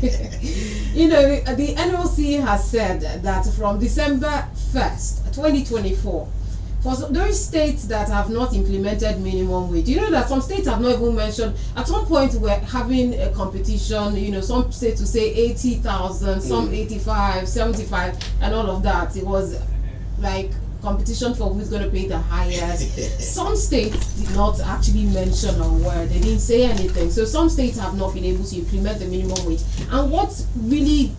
You know, the NLC has said that from December 1st, 2024, for those states that have not implemented minimum wage, you know that some states have not even mentioned. At one point, we're having a competition. You know, some states to say 80,000, some 85, 75, and all of that. It was like competition for who's going to pay the highest. Some states did not actually mention a word. They didn't say anything. So some states have not been able to implement the minimum wage. And what really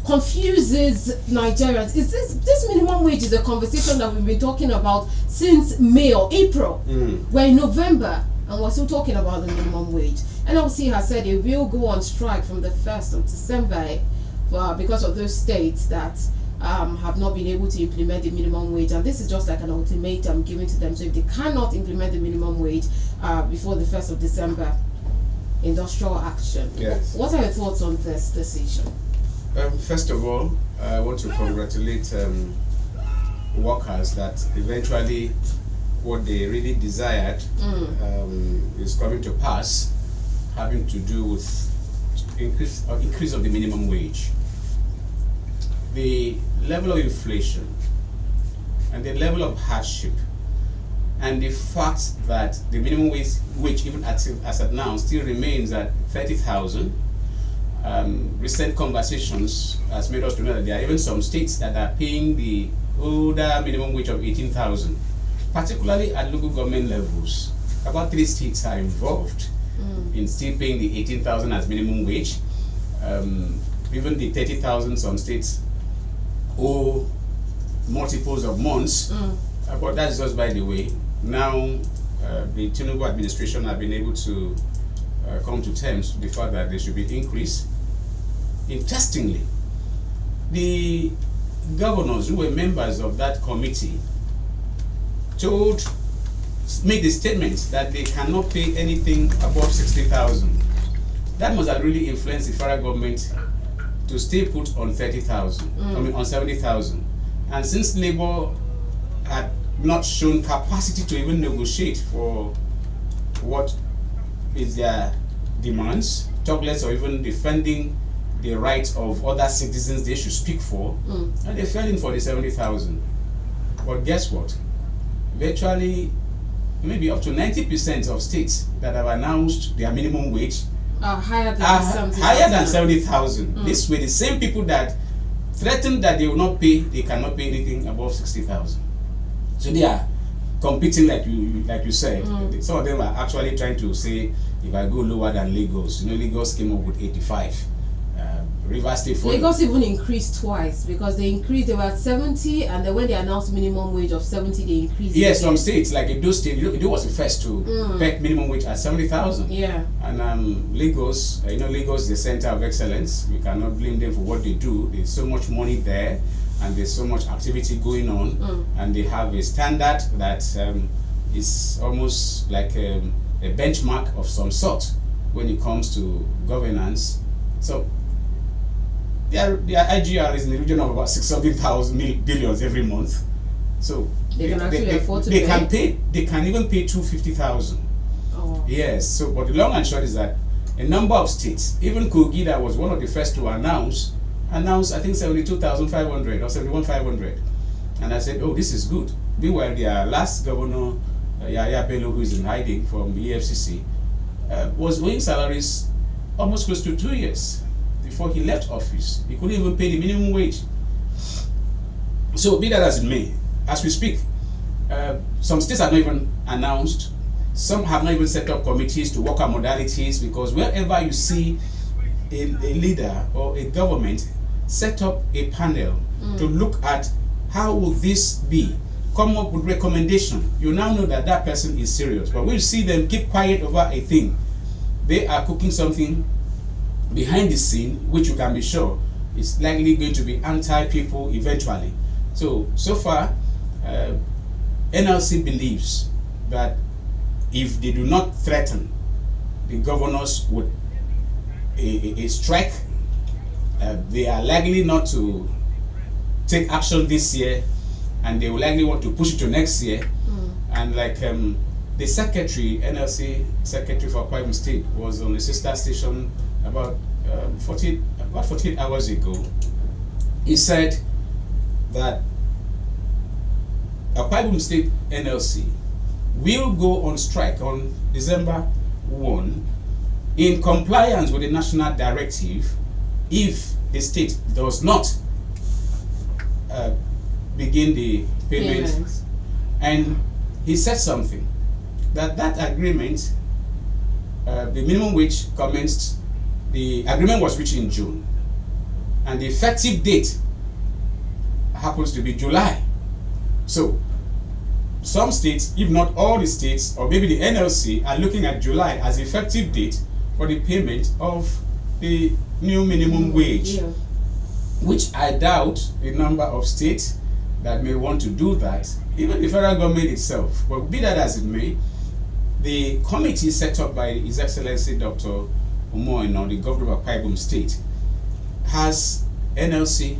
confuses Nigerians is this minimum wage is a conversation that we've been talking about since May or April. We're in November and we're still talking about the minimum wage. NLC has said it will go on strike from the 1st of December because of those states that have not been able to implement the minimum wage, and this is just like an ultimatum given to them. So if they cannot implement the minimum wage before the 1st of December, industrial action. Yes. What are your thoughts on this decision? First of all, I want to congratulate workers that eventually what they really desired is coming to pass, having to do with increase of the minimum wage. The level of inflation and the level of hardship and the fact that the minimum wage even as at now still remains at 30,000. Recent conversations has made us to know that there are even some states that are paying the older minimum wage of 18,000, particularly at local government levels. About 3 states are involved in still paying the 18,000 as minimum wage. Even the 30,000, some states owe multiples of months, but that's just by the way. Now, the Tinubu administration have been able to come to terms with the fact that there should be increase. Interestingly, the governors who were members of that committee made the statement that they cannot pay anything above 60,000. That must have really influenced the federal government to stay put on 30,000, I mean on 70,000. And since Labour had not shown capacity to even negotiate for what is their demands, talk less or even defending the rights of other citizens they should speak for, and they fell in for the 70,000. But guess what? Virtually, maybe up to 90% of states that have announced their minimum wage are higher than 70,000. This way, the same people that threatened that they will not pay, they cannot pay anything above 60,000. So they are competing, like you said. Some of them are actually trying to say, if I go lower than Lagos, you know, Lagos came up with 85. Rivers State. Lagos even increased twice because they were at 70, and then when they announced minimum wage of 70, they increased. Yes, some states like Edo State, Edo was the first to peg minimum wage at 70,000. Yeah. And Lagos, Lagos is the center of excellence. We cannot blame them for what they do. There's so much money there, and there's so much activity going on, and they have a standard that is almost like a benchmark of some sort when it comes to governance. So their IGR is in the region of about 600,000 billions every month. So they can actually afford to pay. They can even pay 250,000. Oh. Yes. So, but the long and short is that a number of states, even Kogi, that was one of the first to announce I think 72,500 or 71,500, and I said, oh, this is good. Meanwhile, their last governor, Yahya Bello, who is in hiding from the EFCC, was owing salaries almost close to 2 years before he left office. He couldn't even pay the minimum wage. So be that as it may, as we speak, some states have not even announced, some have not even set up committees to work out modalities, because wherever you see a leader or a government set up a panel to look at how will this be, come up with recommendation, you now know that that person is serious. But when you see them keep quiet over a thing, they are cooking something behind the scene, which you can be sure is likely going to be anti-people eventually. So far, NLC believes that if they do not threaten the governors with a strike, they are likely not to take action this year, and they will likely want to push it to next year. And like the secretary, NLC secretary for Akwa Ibom State, was on a sister station about about 48 hours ago, he said that Akwa Ibom State NLC will go on strike on December 1 in compliance with the national directive if the state does not begin the payment. And he said something, that agreement, the minimum wage commenced, the agreement was reached in June, and the effective date happens to be July. So some states, if not all the states, or maybe the NLC, are looking at July as the effective date for the payment of the new minimum wage, which I doubt a number of states that may want to do that, even the federal government itself. But be that as it may, the committee set up by His Excellency Dr. Umoino, the governor of Akwa Ibom State, has NLC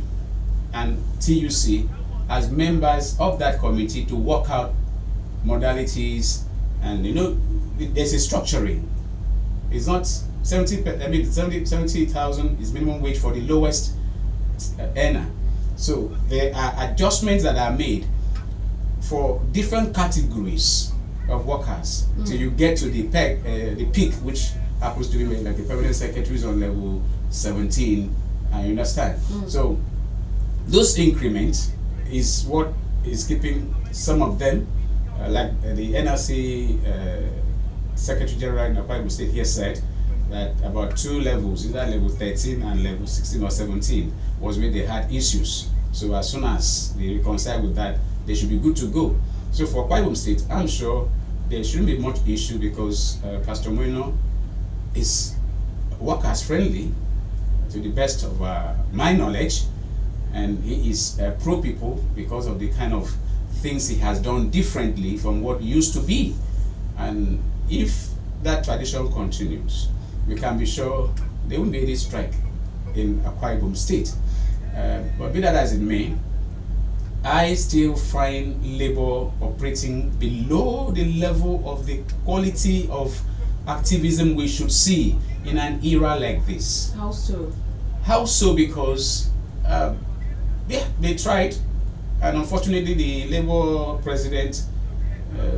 and TUC as members of that committee to work out modalities, and there's a structuring. It's not 70,000 is minimum wage for the lowest earner. So there are adjustments that are made for different categories of workers till you get to the peak, which happens to be like the permanent secretaries on level 17. You understand? So those increments is what is keeping some of them, like the NLC Secretary General in Akwa Ibom State here said that about 2 levels, either level 13 and level 16 or 17, was where they had issues. So as soon as they reconcile with that, they should be good to go. So for Akwa Ibom State, I'm sure there shouldn't be much issue, because Pastor Moino is workers friendly to the best of my knowledge, and he is pro people because of the kind of things he has done differently from what used to be. And if that tradition continues, we can be sure there won't be any strike in Akwa Ibom State. But be that as it may, I still find labor operating below the level of the quality of activism we should see in an era like this. How so? How so? Because they tried, and unfortunately the Labour president,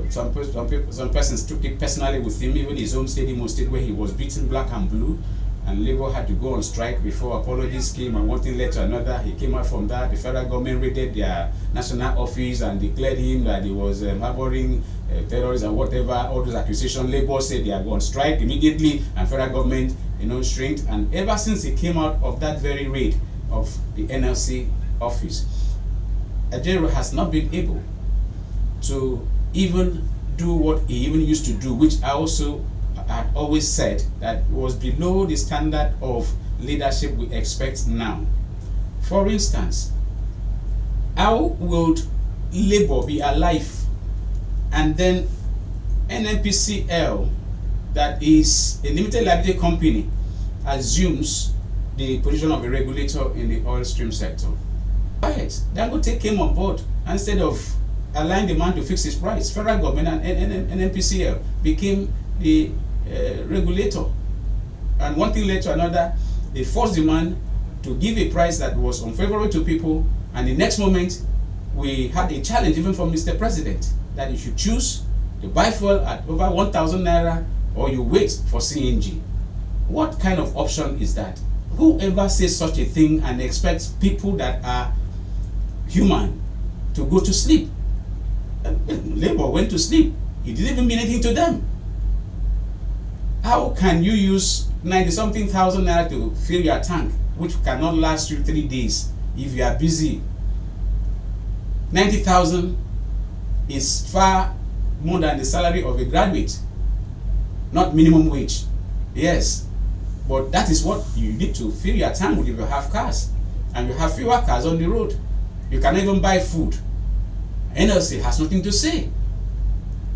some persons took it personally with him, even his own state, Imo State, where he was beaten black and blue, and Labour had to go on strike before apologies came, and one thing led to another. He came out from that. The federal government raided their national office and declared him that he was harboring terrorists and whatever, all those accusations. Labour said they are going on strike immediately, and federal government shrinked. And ever since he came out of that very raid of the NLC office, Ajero has not been able to even do what he even used to do, which I also had always said that was below the standard of leadership we expect now. For instance, how would Labour be alive and then NNPCL, that is a limited liability company, assumes the position of a regulator in the oil stream sector? Quiet. Dangote came on board, and instead of allowing the man to fix his price, federal government and NNPCL became the regulator. And one thing led to another. They forced the man to give a price that was unfavorable to people, and the next moment we had a challenge even from Mr. President that you should choose to buy fuel at over 1,000 naira or you wait for CNG. What kind of option is that? Whoever says such a thing and expects people that are human to go to sleep? Labour went to sleep. It didn't even mean anything to them. How can you use 90-something thousand naira to fill your tank, which cannot last you 3 days if you are busy? 90,000 is far more than the salary of a graduate, not minimum wage. Yes, but that is what you need to fill your tank with if you have cars, and you have fewer cars on the road. You cannot even buy food. NLC has nothing to say.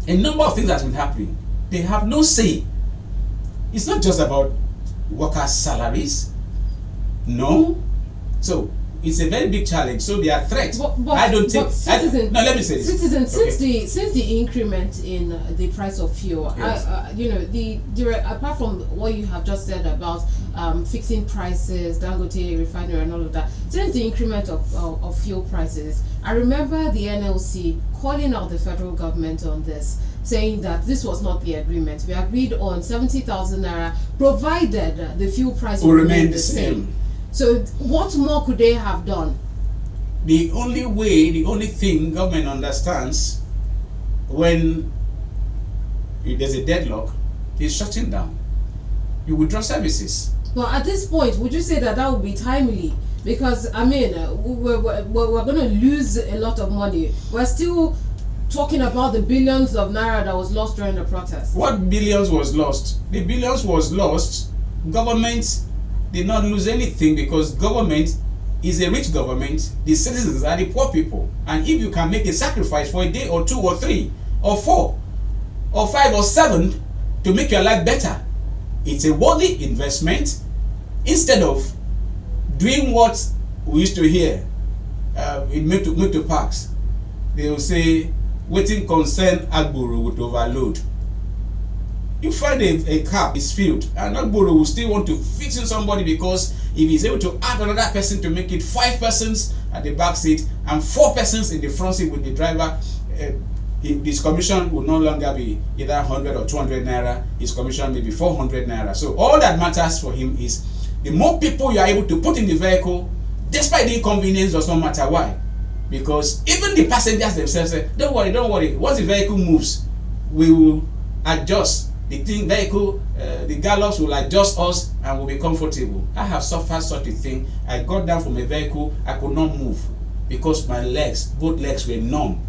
A number of things that has been happening. They have no say. It's not just about workers' salaries. No. So it's a very big challenge. So they are threat. But I don't think. citizen, no, let me say this. Citizen, Okay. since the increment in the price of fuel, Yes. you know, apart from what you have just said about fixing prices, Dangote refinery and all of that, since the increment of fuel prices, I remember the NLC calling out the federal government on this, saying that this was not the agreement. We agreed on 70,000 naira, provided the fuel price Will would remain the same. So what more could they have done? The only thing government understands when there's a deadlock is shutting down. You withdraw services. Well, at this point, would you say that would be timely? Because, I mean, we're going to lose a lot of money. We're still talking about the billions of naira that was lost during the protest. What billions was lost? The billions was lost. Government did not lose anything because government is a rich government. The citizens are the poor people. And if you can make a sacrifice for a day or 2 or 3 or 4 or 5 or 7 to make your life better, it's a worthy investment instead of doing what we used to hear in motor parks. They will say, waiting concern Agboro with overload. You find a car is filled and Agboro will still want to fit in somebody because if he's able to add another person to make it 5 persons at the back seat and 4 persons in the front seat with the driver, his commission will no longer be either 100 or 200 naira. His commission may be 400 naira. So all that matters for him is the more people you are able to put in the vehicle, despite the inconvenience, does not matter. Why? Because even the passengers themselves say, don't worry, once the vehicle moves, we will adjust the vehicle, the gallops will adjust us and will be comfortable. I have suffered such a thing. I got down from a vehicle, I could not move because my legs, both legs were numb.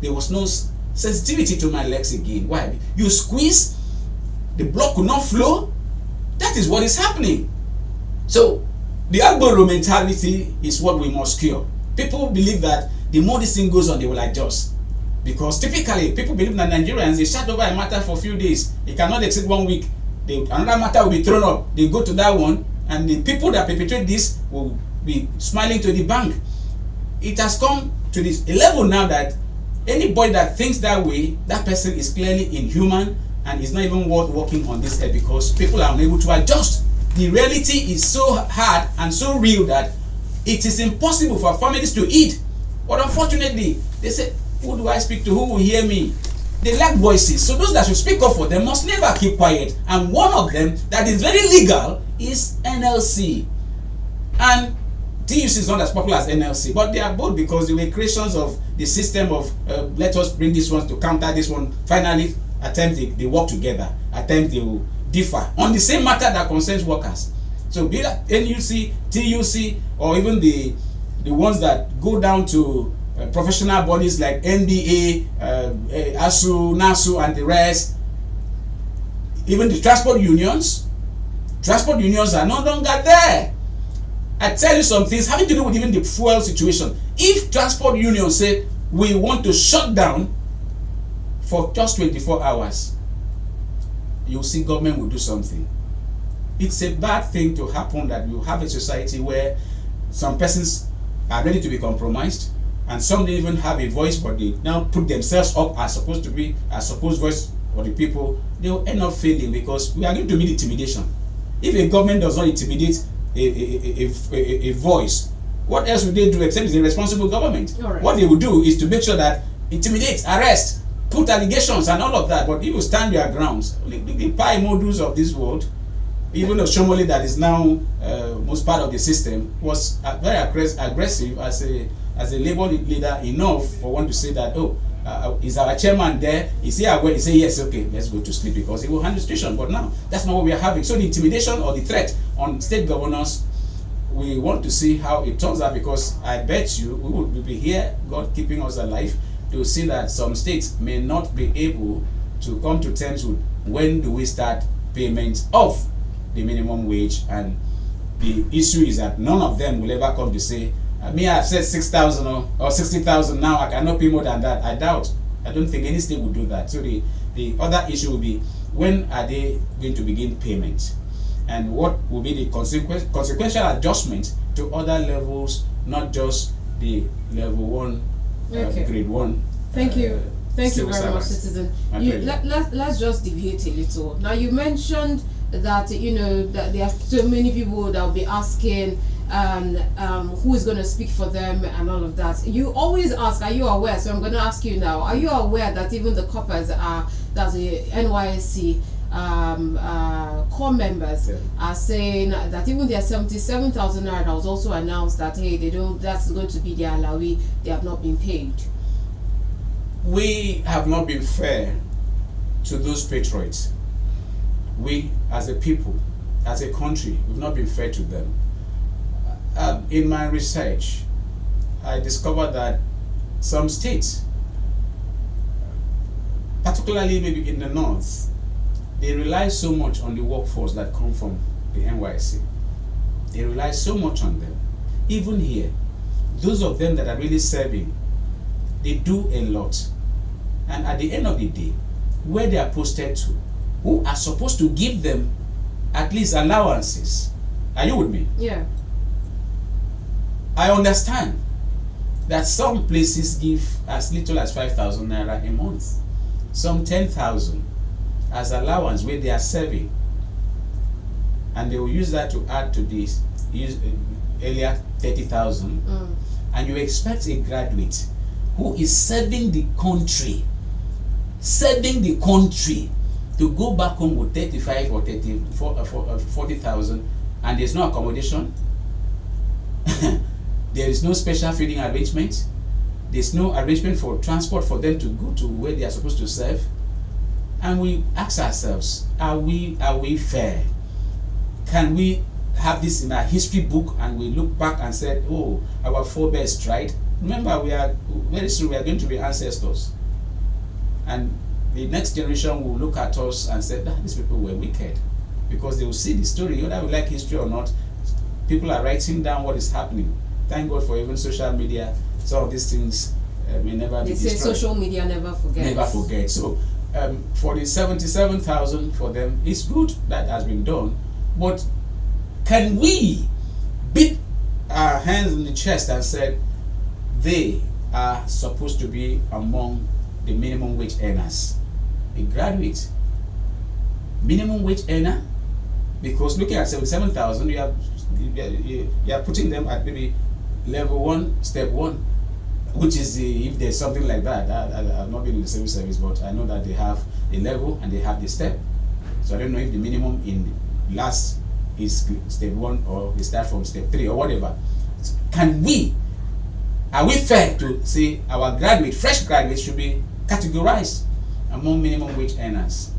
There was no sensitivity to my legs again. Why? You squeeze, the blood could not flow. That is what is happening. So the Agboro mentality is what we must cure. People believe that the more this thing goes on, they will adjust. Because typically, people believe that Nigerians, they shut over a matter for a few days. It cannot exceed 1 week. Another matter will be thrown up. They go to that one, and the people that perpetrate this will be smiling to the bank. It has come to this level now that anybody that thinks that way, that person is clearly inhuman and is not even worth working on this earth because people are unable to adjust. The reality is so hard and so real that it is impossible for families to eat. But unfortunately, they say, who do I speak to? Who will hear me? They lack voices. So those that should speak up for them must never keep quiet. And one of them that is very legal is NLC. And TUC is not as popular as NLC, but they are both because they were creations of the system of let us bring this one to counter this one. Finally, at times they work together. At times they will differ on the same matter that concerns workers. So be that NUC, TUC, or even the ones that go down to professional bodies like NBA, ASU, NASU, and the rest. Even the transport unions are no longer there. I tell you some things having to do with even the fuel situation. If transport unions say we want to shut down for just 24 hours, you'll see government will do something. It's a bad thing to happen that you have a society where some persons are ready to be compromised and some don't even have a voice, but they now put themselves up as supposed to be a supposed voice for the people. They will end up failing because we are going to meet intimidation. If a government does not intimidate a voice, what else would they do except it's a responsible government? Right. What they will do is to make sure that intimidate, arrest, put allegations and all of that. But if you stand your grounds, the pie modus of this world, even though Shomole that is now most part of the system was very aggressive as a labor leader enough for one to say that, oh, is our chairman there? Is he aware? He say yes, okay, let's go to sleep because he will handle the situation. But now that's not what we are having. So the intimidation or the threat on state governors, we want to see how it turns out because I bet you we will be here, God keeping us alive, to see that some states may not be able to come to terms with when do we start payment of the minimum wage. And the issue is that none of them will ever come to say, me, I've said 6,000 or 60,000 now, I cannot pay more than that. I doubt. I don't think any state will do that. So the other issue will be, when are they going to begin payment? And what will be the consequential adjustment to other levels, not just the level 1, Okay. grade 1. Thank you. Thank you civil very much, servants. citizen. My You, pleasure. let's just deviate a little. Now, you mentioned that, that there are so many people that will be asking who is going to speak for them and all of that. You always ask, are you aware? So I'm going to ask you now, are you aware that even the coppers that's the NYSC core members are saying that even their 77,000 naira that was also announced that, hey, that's going to be their alawi, they have not been paid. We have not been fair to those patriots. We, as a people, as a country, we've not been fair to them. In my research, I discovered that some states, particularly maybe in the north, they rely so much on the workforce that come from the NYSC. They rely so much on them. Even here, those of them that are really serving, they do a lot. And at the end of the day, where they are posted to, who are supposed to give them at least allowances. Are you with me? Yeah. I understand that some places give as little as 5,000 naira a month, some 10,000 as allowance where they are serving, and they will use that to add to this earlier 30,000. And you expect a graduate who is serving the country to go back home with 35 or 40,000, and there's no accommodation. There is no special feeding arrangement. There's no arrangement for transport for them to go to where they are supposed to serve. And we ask ourselves, are we fair? Can we have this in our history book and we look back and said, oh, our forebears tried? Remember, very soon we are going to be ancestors. And the next generation will look at us and say, these people were wicked. Because they will see the story, whether we like history or not, people are writing down what is happening. Thank God for even social media. Some of these things may never be destroyed. They say social media never forgets. Never forget. So for the 77,000 for them, it's good that has been done. But can we beat our hands in the chest and say they are supposed to be among the minimum wage earners? A graduate, minimum wage earner? Because looking at 77,000, you are putting them at maybe level 1, step 1, which is if there's something like that. I've not been in the civil service, but I know that they have a level and they have the step. So I don't know if the minimum in last is step 1 or they start from step 3 or whatever. Are we fair to say our fresh graduates should be categorized among minimum wage earners?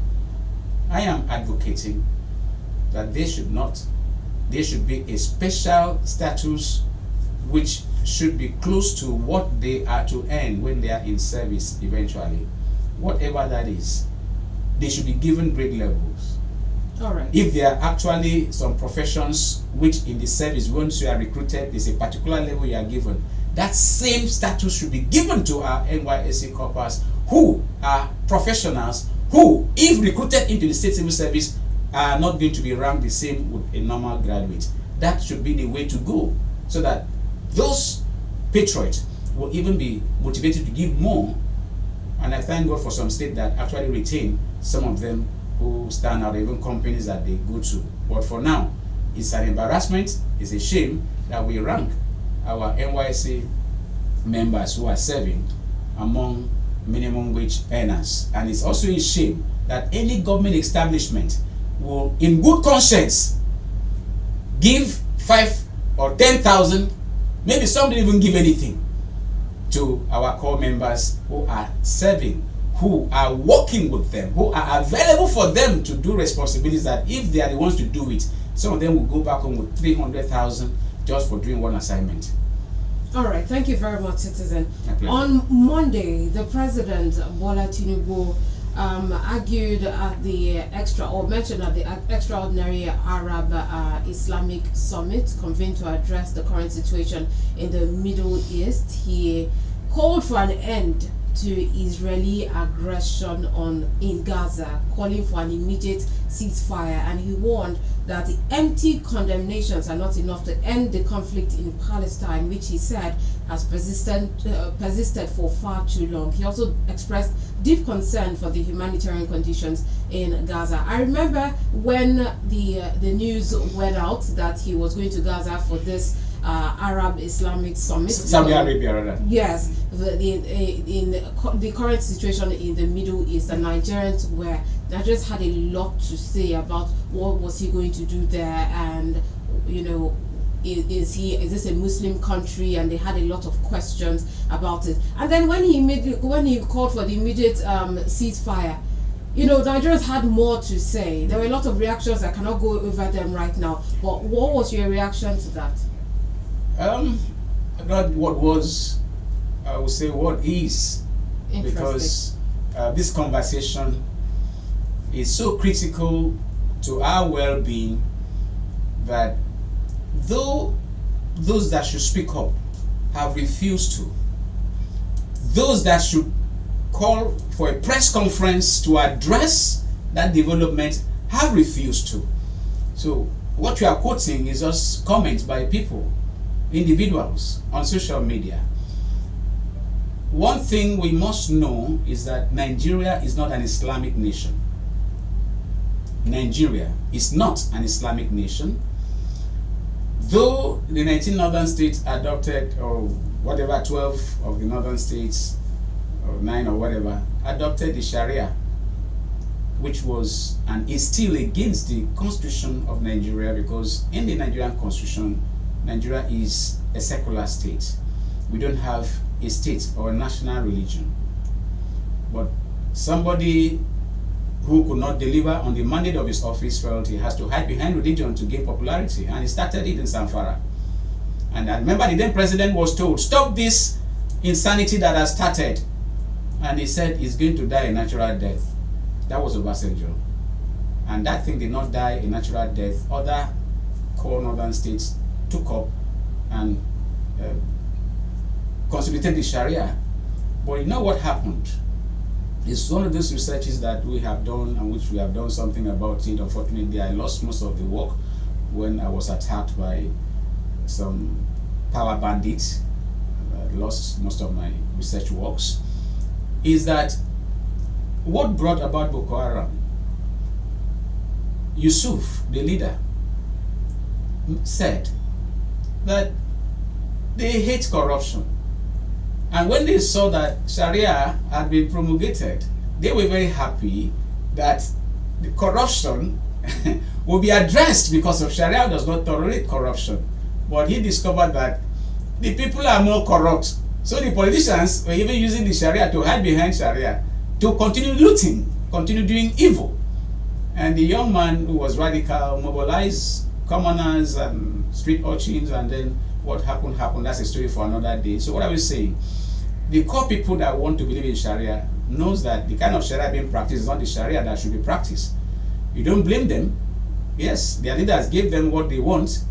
I am advocating that they should not. There should be a special status which should be close to what they are to earn when they are in service eventually. Whatever that is, they should be given grade levels. All right. If there are actually some professions which in the service, once you are recruited, there's a particular level you are given, that same status should be given to our NYSC corpers who are professionals who, if recruited into the state civil service, are not going to be ranked the same with a normal graduate. That should be the way to go, so that those patriots will even be motivated to give more. And I thank God for some states that actually retain some of them who stand out, even companies that they go to. But for now, it's an embarrassment, it's a shame that we rank our NYSC members who are serving among minimum wage earners. And it's also a shame that any government establishment will, in good conscience, give 5 or 10,000, maybe some didn't even give anything, to our core members who are serving, who are working with them, who are available for them to do responsibilities that if they are the ones to do it, some of them will go back home with 300,000 just for doing one assignment. All right, thank you very much, citizen. On Monday, the president, Bola Tinubu, argued at the mentioned at the extraordinary Arab Islamic Summit convened to address the current situation in the Middle East. He called for an end to Israeli aggression in Gaza, calling for an immediate ceasefire, and he warned that the empty condemnations are not enough to end the conflict in Palestine, which he said has persisted for far too long. He also expressed deep concern for the humanitarian conditions in Gaza. I remember when the news went out that he was going to Gaza for this Arab Islamic Summit. Saudi Arabia, rather. Yes, in the current situation in the Middle East, the Nigerians had a lot to say about what was he going to do there, and is this a Muslim country, and they had a lot of questions about it. And then when he called for the immediate ceasefire, Nigerians had more to say. There were a lot of reactions. I cannot go over them right now, but what was your reaction to that? Not what was, I would say what is, because this conversation is so critical to our well-being that though those that should speak up have refused to, those that should call for a press conference to address that development have refused to. So what you are quoting is just comments by people, individuals on social media. One thing we must know is that Nigeria is not an Islamic nation. Nigeria is not an Islamic nation. Though the 19 northern states adopted, or whatever, 12 of the northern states, or 9 or whatever, adopted the Sharia, which was and is still against the constitution of Nigeria, because in the Nigerian constitution, Nigeria is a secular state. We don't have a state or a national religion. But somebody who could not deliver on the mandate of his office felt he has to hide behind religion to gain popularity, and he started it in Zamfara. And I remember the then president was told, stop this insanity that has started. And he said he's going to die a natural death. That was Obasanjo. And that thing did not die a natural death. Other core northern states took up and consolidated the Sharia. But you know what happened? It's one of those researches that we have done, and which we have done something about it. Unfortunately, I lost most of the work when I was attacked by some power bandits. I lost most of my research works. Is that what brought about Boko Haram? Yusuf, the leader, said that they hate corruption. And when they saw that Sharia had been promulgated, they were very happy that the corruption will be addressed, because of Sharia does not tolerate corruption. But he discovered that the people are more corrupt. So the politicians were even using the Sharia to hide behind Sharia, to continue looting, continue doing evil. And the young man who was radical mobilized commoners and street urchins, and then what happened. That's a story for another day. So what I was saying, the core people that want to believe in Sharia knows that the kind of Sharia being practiced is not the Sharia that should be practiced. You don't blame them. Yes, their leaders gave them what they want,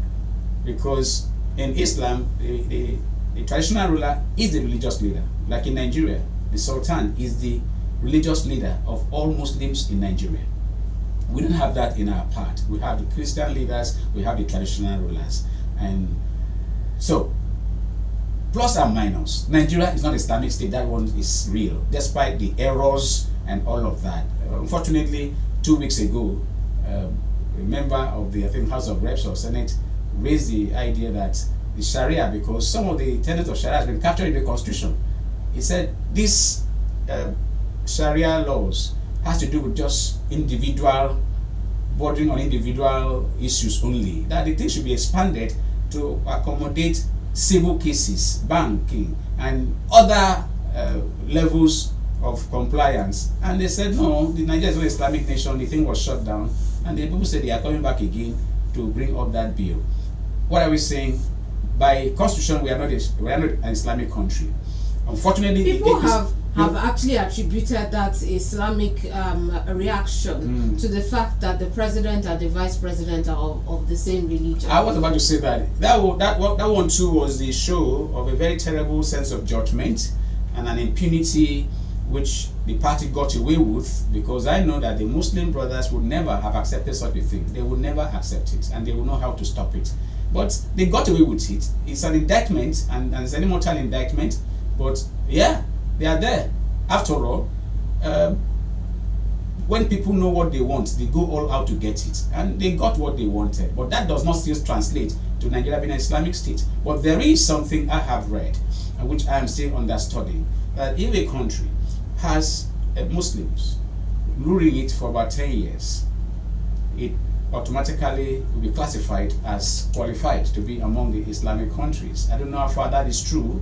because in Islam, the traditional ruler is the religious leader. Like in Nigeria, the Sultan is the religious leader of all Muslims in Nigeria. We don't have that in our part. We have the Christian leaders, we have the traditional rulers. And so, plus and minus, Nigeria is not an Islamic state. That one is real, despite the errors and all of that. Unfortunately, 2 weeks ago, a member of the, I think, House of Reps or Senate raised the idea that the Sharia, because some of the tenets of Sharia has been captured in the Constitution. He said this Sharia laws has to do with just individual, bordering on individual issues only. That the thing should be expanded to accommodate civil cases, banking, and other levels of compliance. And they said, no, the Nigeria is not an Islamic nation, the thing was shut down. And the people said they are coming back again to bring up that bill. What are we saying? By constitution, we are not an Islamic country. Unfortunately, people have actually attributed that Islamic reaction to the fact that the president and the vice president are of the same religion. I was about to say that one too was the show of a very terrible sense of judgment and an impunity which the party got away with, because I know that the Muslim brothers would never have accepted such a thing. They would never accept it, and they will know how to stop it. But they got away with it. It's an indictment, and it's an immortal indictment. But yeah, they are there. After all, when people know what they want, they go all out to get it, and they got what they wanted. But that does not still translate to Nigeria being an Islamic state. But there is something I have read, and which I am still understudying, that if a country has Muslims ruling it for about 10 years, it automatically will be classified as qualified to be among the Islamic countries. I don't know how far that is true,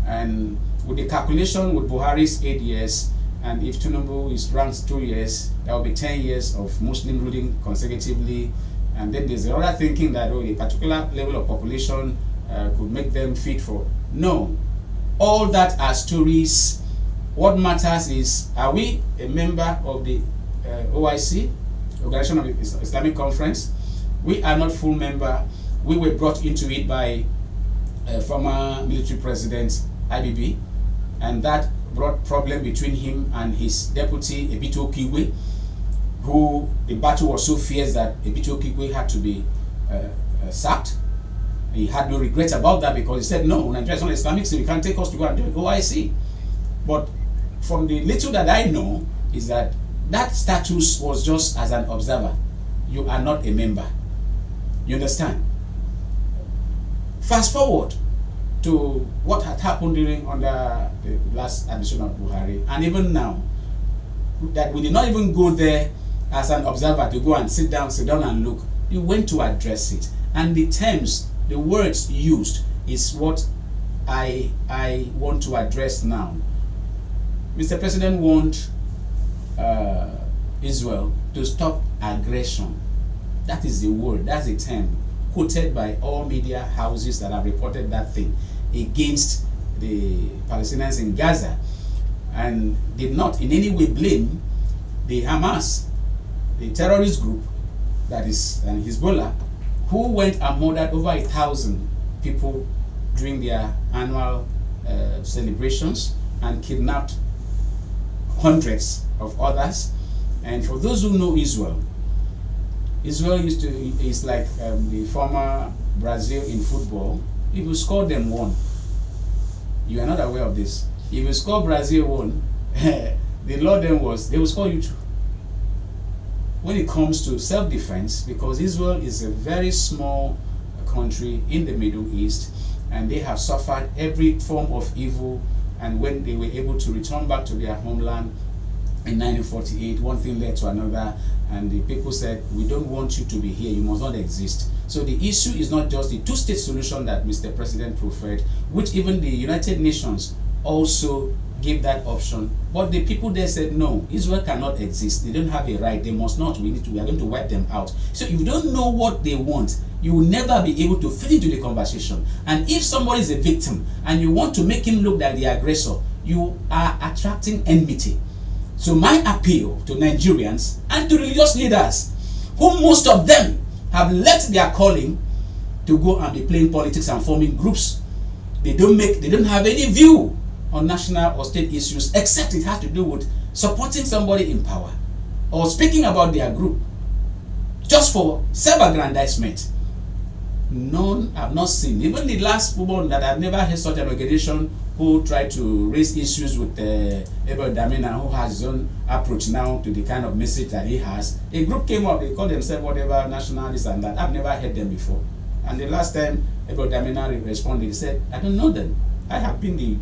and with the calculation with Buhari's 8 years, and if Tinubu is ranked 2 years, that will be 10 years of Muslim ruling consecutively. And then there's the other thinking that a particular level of population could make them fit for. No, all that are stories. What matters is, are we a member of the OIC, Organization of Islamic Conference? We are not full member. We were brought into it by former military president IBB, and that brought problem between him and his deputy Ebito Okigwe, who the battle was so fierce that Ebito Okigwe had to be sacked. He had no regret about that, because he said, no, Nigeria is not Islamic, so you can't take us to go and join OIC. But from the little that I know is that that status was just as an observer. You are not a member. You understand? Fast forward to what had happened under the last edition of Buhari, and even now, that we did not even go there as an observer to go and sit down and look. You went to address it, and the terms, the words used is what I want to address now. Mr. President wants Israel to stop aggression. That is the word, that's the term quoted by all media houses that have reported that thing against the Palestinians in Gaza, and did not in any way blame the Hamas, the terrorist group that is Hezbollah, who went and murdered over 1,000 people during their annual celebrations and kidnapped hundreds of others. And for those who know Israel, Israel is like the former Brazil in football. If you score them 1, you are not aware of this. If you score Brazil 1, the law then was they will score you 2. When it comes to self-defense, because Israel is a very small country in the Middle East, and they have suffered every form of evil, and when they were able to return back to their homeland in 1948, one thing led to another, and the people said, we don't want you to be here, you must not exist. So the issue is not just the two-state solution that Mr. President preferred, which even the United Nations also gave that option, but the people there said, no, Israel cannot exist, they don't have a right, they must not, we are going to wipe them out. So if you don't know what they want, you will never be able to fit into the conversation. And if somebody is a victim and you want to make him look like the aggressor, you are attracting enmity. So my appeal to Nigerians and to religious leaders, who most of them have left their calling to go and be playing politics and forming groups. They don't have any view on national or state issues, except it has to do with supporting somebody in power or speaking about their group just for self-aggrandizement. None have not seen, even the last woman that I've never heard such an organization who tried to raise issues with Abel Damina, who has his own approach now to the kind of message that he has. A group came up, they call themselves whatever, nationalists and that. I've never heard them before. And the last time Abel Damina responded, he said, I don't know them. I have been the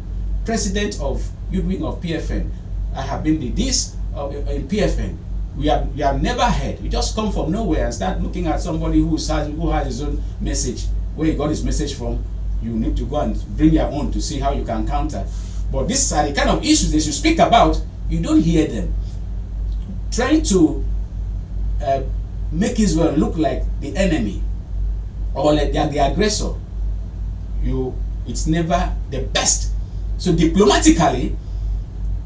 president of youth wing of PFN. I have been the this in PFN. We have never heard. You just come from nowhere and start looking at somebody who has his own message. Where he got his message from, you need to go and bring your own to see how you can counter. But these are the kind of issues they should speak about. You don't hear them. Trying to make Israel look like the enemy or like they are the aggressor, it's never the best. So diplomatically,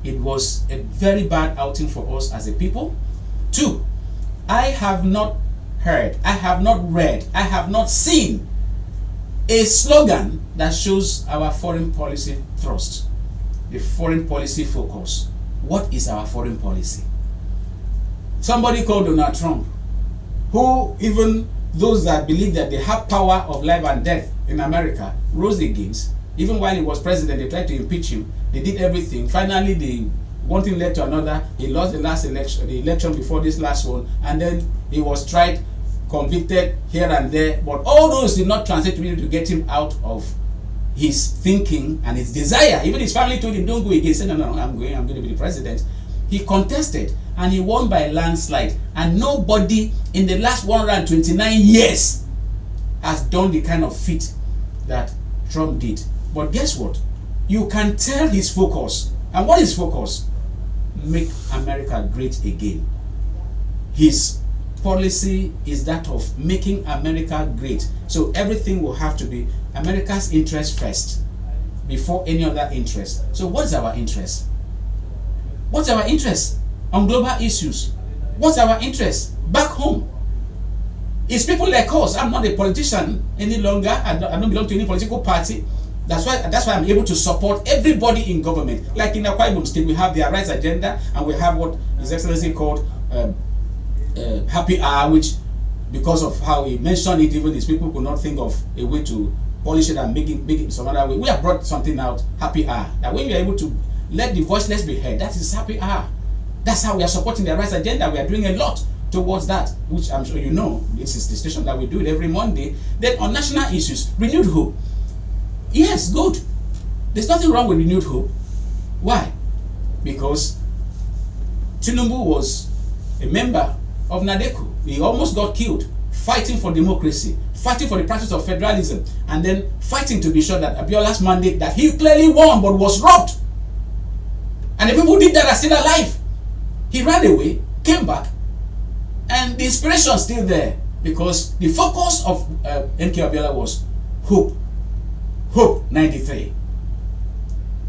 it was a very bad outing for us as a people. 2, I have not heard, I have not read, I have not seen a slogan that shows our foreign policy thrust. the foreign policy focus. What is our foreign policy? Somebody called Donald Trump, who even those that believe that they have power of life and death in America rose against. Even while he was president, they tried to impeach him. They did everything. Finally, one thing led to another. He lost the last election, the election before this last one, and then he was tried, convicted here and there. But all those did not translate really to get him out of his thinking and his desire. Even his family told him, "Don't go again." He said, "No, I'm going to be the president." He contested and he won by a landslide. And nobody in the last 129 years has done the kind of feat that Trump did. But guess what? You can tell his focus. And what is focus? Make America great again. His policy is that of making America great. So everything will have to be America's interest first before any other interest. So what is our interest? What's our interest on global issues? What's our interest back home? It's people like us. I'm not a politician any longer. I don't belong to any political party. That's why I'm able to support everybody in government. Like in Akwa Ibom State, we have their rights agenda, and we have what His Excellency called Happy Hour, which, because of how he mentioned it, even these people could not think of a way to polish it and make it some other way. We have brought something out, Happy Hour. That when we are able to let the voiceless be heard, that is Happy Hour. That's how we are supporting the rights agenda. We are doing a lot towards that, which I'm sure you know. This is the station that we do it every Monday. Then on national issues, renewed hope. Yes, good. There's nothing wrong with renewed hope. Why? Because Tinubu was a member of NADECO. He almost got killed fighting for democracy, fighting for the practice of federalism, and then fighting to be sure that Abiola's mandate that he clearly won but was robbed. And the people who did that are still alive. He ran away, came back, and the inspiration is still there because the focus of MK Abiola was hope. Hope 93.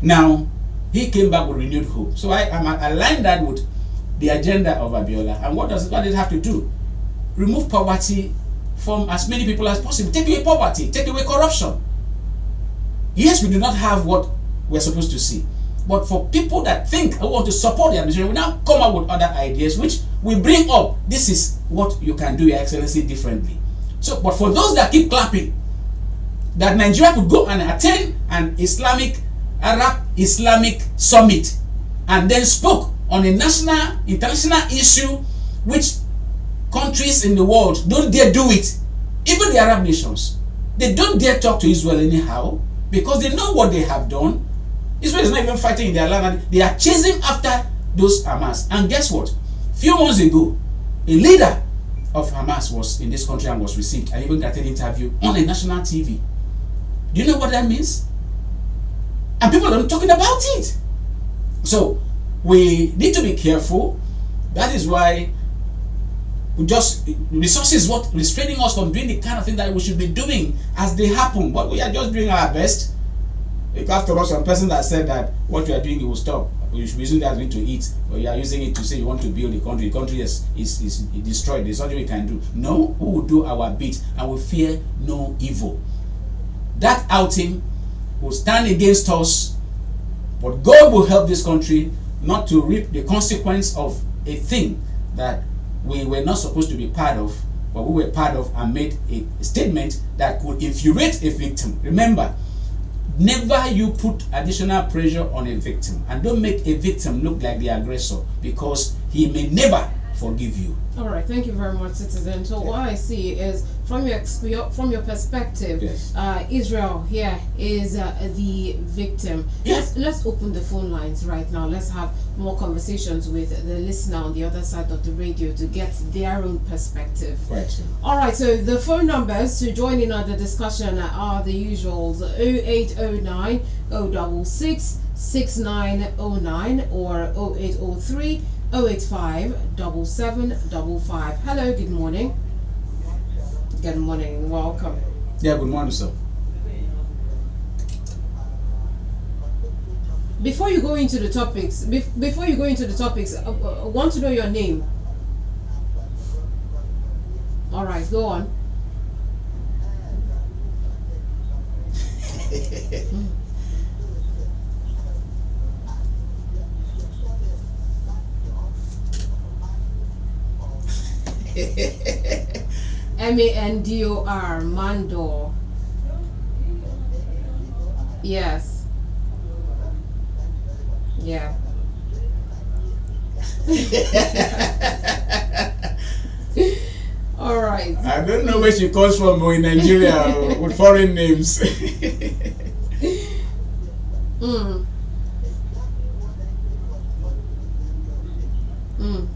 Now, he came back with renewed hope. So I aligned that with the agenda of Abiola. And what does it have to do? Remove poverty from as many people as possible. Take away poverty. Take away corruption. Yes, we do not have what we're supposed to see. But for people that think who want to support the administration, we now come up with other ideas which we bring up. This is what you can do, Your Excellency, differently. So, but for those that keep clapping, that Nigeria could go and attend an Arab Islamic summit and then spoke on a national, international issue which countries in the world don't dare do it. Even the Arab nations, they don't dare talk to Israel anyhow because they know what they have done. Israel is not even fighting in their land. They are chasing after those Hamas. And guess what? Few months ago, a leader of Hamas was in this country and was received and even got an interview on a national TV. Do you know what that means? And people are not talking about it. So we need to be careful. That is why resources what restraining us from doing the kind of thing that we should be doing as they happen. But we are just doing our best. After all, some person that said that what you are doing, you will stop. You should be using that to eat, or you are using it to say you want to build the country. The country is destroyed. There's nothing we can do. No, we will do our bit and we fear no evil. That outing will stand against us, but God will help this country not to reap the consequence of a thing that we were not supposed to be part of, but we were part of and made a statement that could infuriate a victim. Remember, never you put additional pressure on a victim, and don't make a victim look like the aggressor because he may never forgive you. All right, thank you very much, Citizen. So what I see is from your perspective, yes. Israel here is the victim. Yes. Let's open the phone lines right now. Let's have more conversations with the listener on the other side of the radio to get their own perspective. Right. All right, so the phone numbers to join in on the discussion are the usuals: 0809 066 6909 or 0803 085 7755. Hello, good morning. Good morning, welcome. Yeah, good morning, sir. Before you go into the topics, I want to know your name. All right, go on. Mandor, Mandor. Yes. Yeah. All right. I don't know where she comes from in Nigeria with foreign names. Mm. Mm.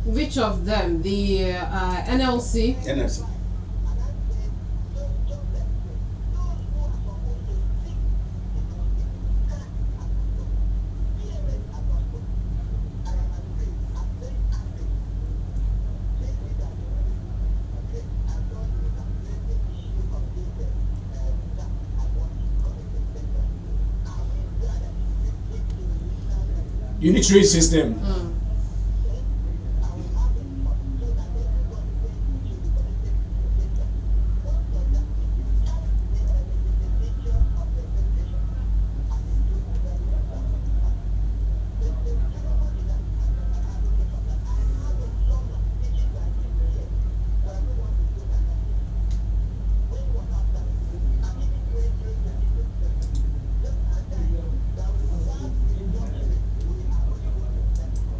Which of them? The NLC? NSC. Unitary system. Mm.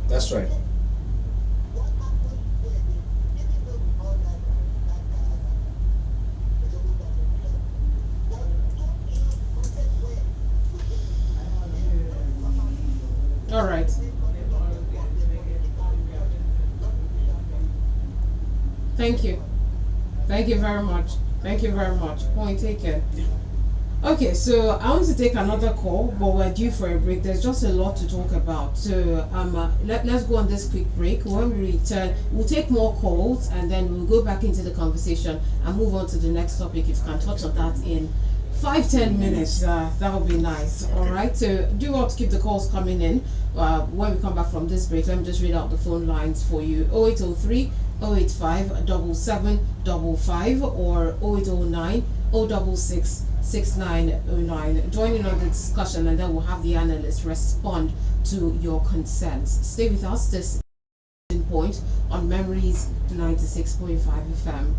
That's right. All right. Thank you. Thank you very much. Thank you very much. Point taken. Okay, so I want to take another call, but we're due for a break. There's just a lot to talk about. So let's go on this quick break. When we return, we'll take more calls and then we'll go back into the conversation and move on to the next topic. If you can touch on that in 5-10 minutes, that would be nice. All right, so do want to keep the calls coming in. When we come back from this break, let me just read out the phone lines for you: 0803 085 7755 or 0809 066 6909. Joining on the discussion, and then we'll have the analysts respond to your concerns. Stay with us. This is Point on Memories 96.5 FM.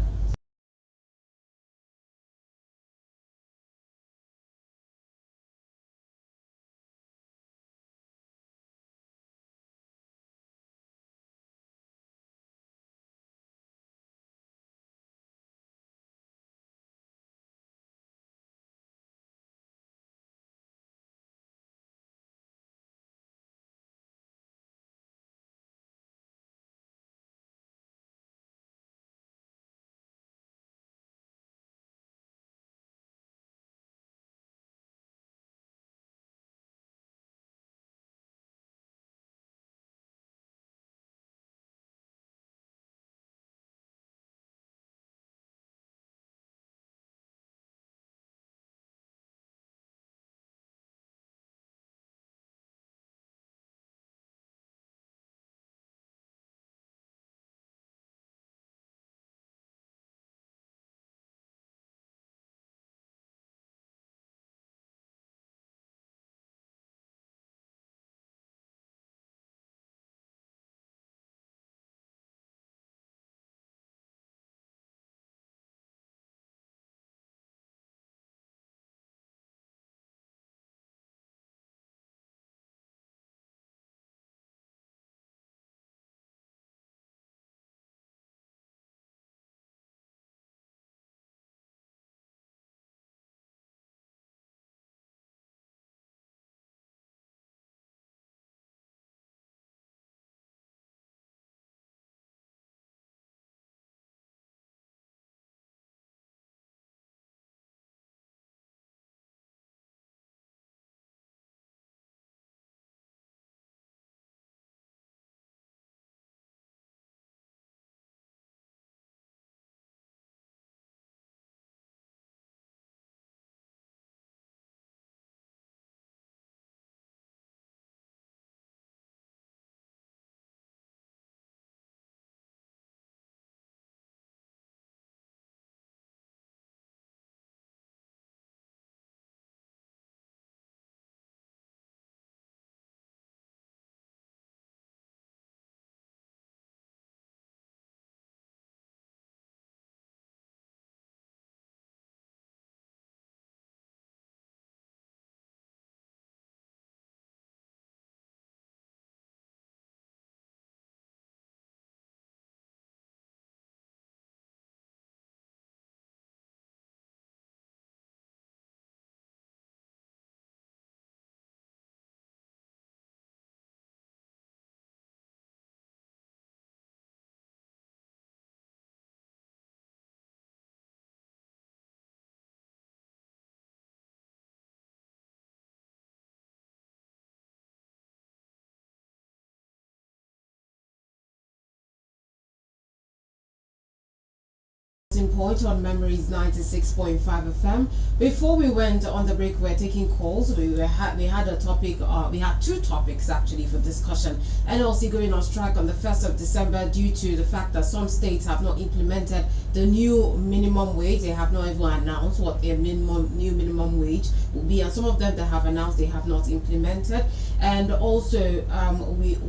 Point on Memories 96.5 FM. Before we went on the break, we were taking calls. We had a topic. We had two topics actually for discussion. NLC going on strike on the 1st of December due to the fact that some states have not implemented the new minimum wage. They have not even announced what their new minimum wage will be, and some of them that have announced they have not implemented. And also,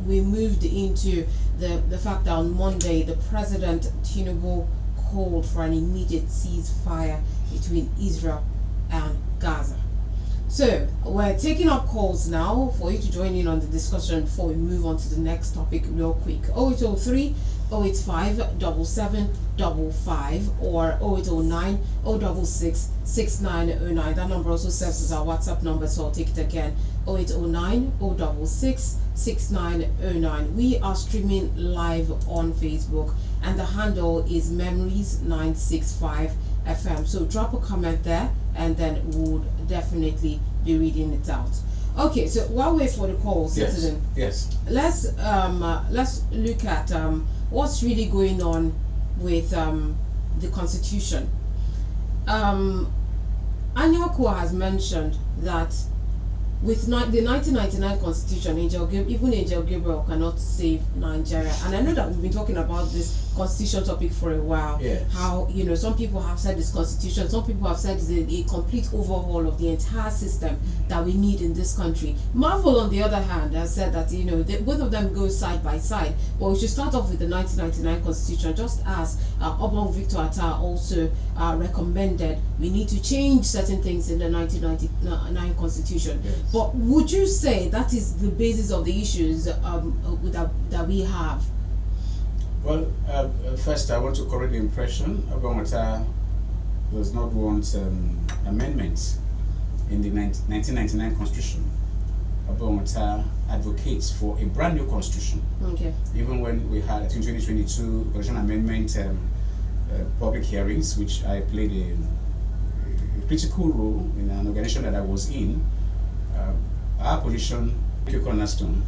we moved into the fact that on Monday the President Tinubu called for an immediate ceasefire between Israel and Gaza. So we're taking up calls now for you to join in on the discussion before we move on to the next topic real quick. 0803 085 7755 or 0809 066 6909. That number also serves as our WhatsApp number, so I'll take it again. 0809 066 6909. We are streaming live on Facebook and the handle is Memories965 FM. So drop a comment there and then we'll definitely be reading it out. Okay, so while we wait for the call, citizen. Yes. Let's look at what's really going on with the Constitution. Anyako has mentioned that with the 1999 Constitution, even Angel Gabriel cannot save Nigeria. And I know that we've been talking about this Constitution topic for a while. Yes. How, some people have said this Constitution, some people have said it's a complete overhaul of the entire system that we need in this country. Marvel, on the other hand, has said that, both of them go side by side. But we should start off with the 1999 Constitution, just as Obon Victor Atta also recommended we need to change certain things in the 1999 Constitution. Yes. But would you say that is the basis of the issues that we have? Well, first I want to correct the impression. Obamata does not want amendments in the 1999 Constitution. Obamata advocates for a brand new Constitution. Okay. Even when we had, I think, 2022 Constitution Amendment public hearings, which I played a critical role in an organization that I was in, our position, cornerstone,